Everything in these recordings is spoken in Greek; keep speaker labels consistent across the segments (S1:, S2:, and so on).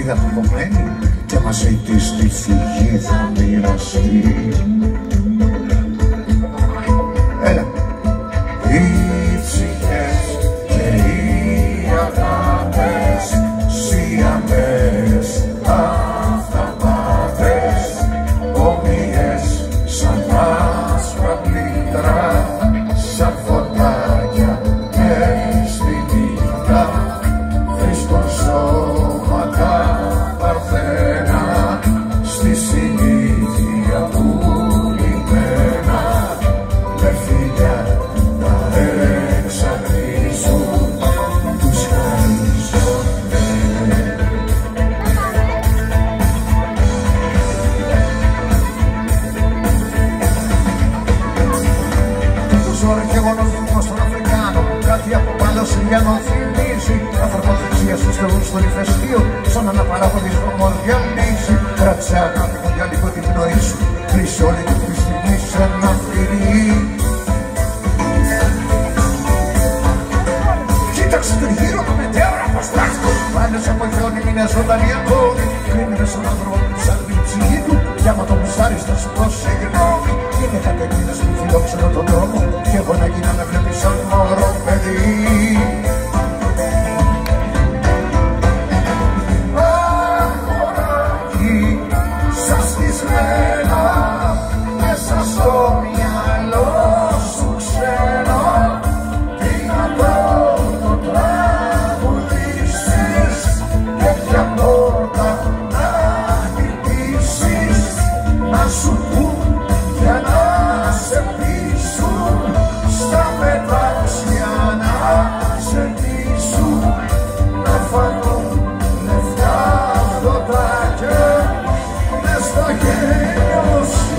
S1: φύγα του κομμένη και μαζί της τη φυγή θα μοιραστεί. Έλα. Οι ψυχές και οι αγάπες, σιαμές, αυταπάτες, όμοιες σαν άσπρα πλήτρα, σαν φωτάκια και στη νύχτα βρίσκουν σώματα παρθένα στη συνήθεια που λυμμένα με φιλιά τα εξαρτήσουν τους χαρίζονται. Τους ώρες και γόνος δήμος στον Αφρικάνο κάτι από πάνω Σιλιανό θυμίζει. Ανθρωποθυσία στους θεούς στον ηφαιστείο σαν αναπαράγοντης βρωμοδιαλύσει. Κράτησε αγάπη μου για λίγο την πνοή σου, κλείσε όλη την τη στιγμή σε ένα φιλί. Κοίταξε τον γύρο του μετέωρα πως τάχτω. Πάνες από χιόνι μείνε ζωντανή ακόμη. Κρίνεται στον άνθρωπο σαν την ψυχή του κι άμα το μουστάρεις θα σου πω συγγνώμη. Είναι κάτι εκείνες που φιλόξενο τον δρόμο κι εγώ να γίνω να βλέπεις σαν μωρό παιδί. Μέσα στο μυαλό σου ξέρω τι να το τραγουδήσεις και ποια πόρτα να χτυπήσεις, να σου πουν για να σε πείσουν στα μετάξια να σε πείσουν να φανούν λεφτά δωτάκια μες στα χέρια σου.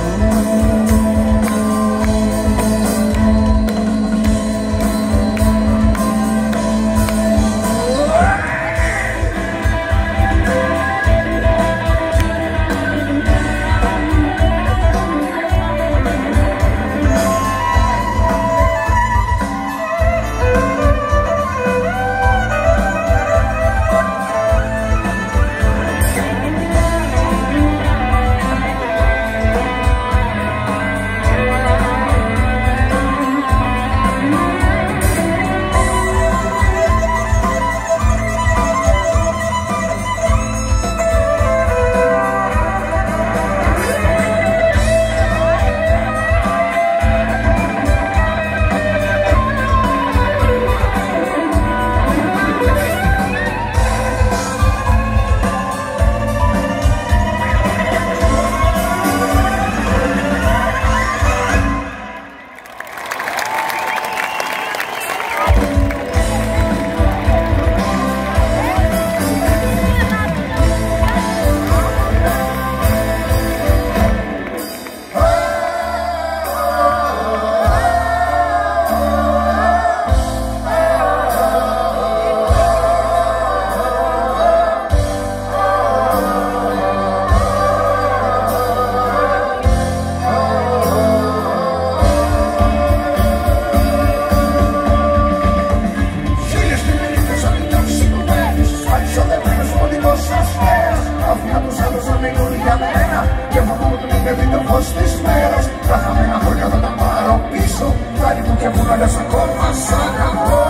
S1: Τα χαμένα χώρια θα τα πάρω πίσω. Κάτι μου και μου να λες ακόμα σ' αγαπώ.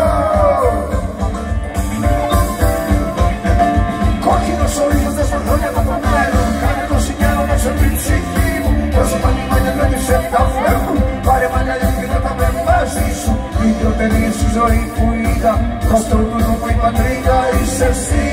S1: Κόκκινος ο ήλιος δεν σφαλώνει από το μέλλον. Κάνε το σινιάνο μέσα από την ψυχή μου. Πρόσωπα λιμάνια κράτησε τα φεύγουν. Πάρε μαγκαλιά και θα τα με μαζί σου. Οι δυο τελείες στη ζωή που είδα. Προς το τούτο που η πατρίδα είσαι εσύ.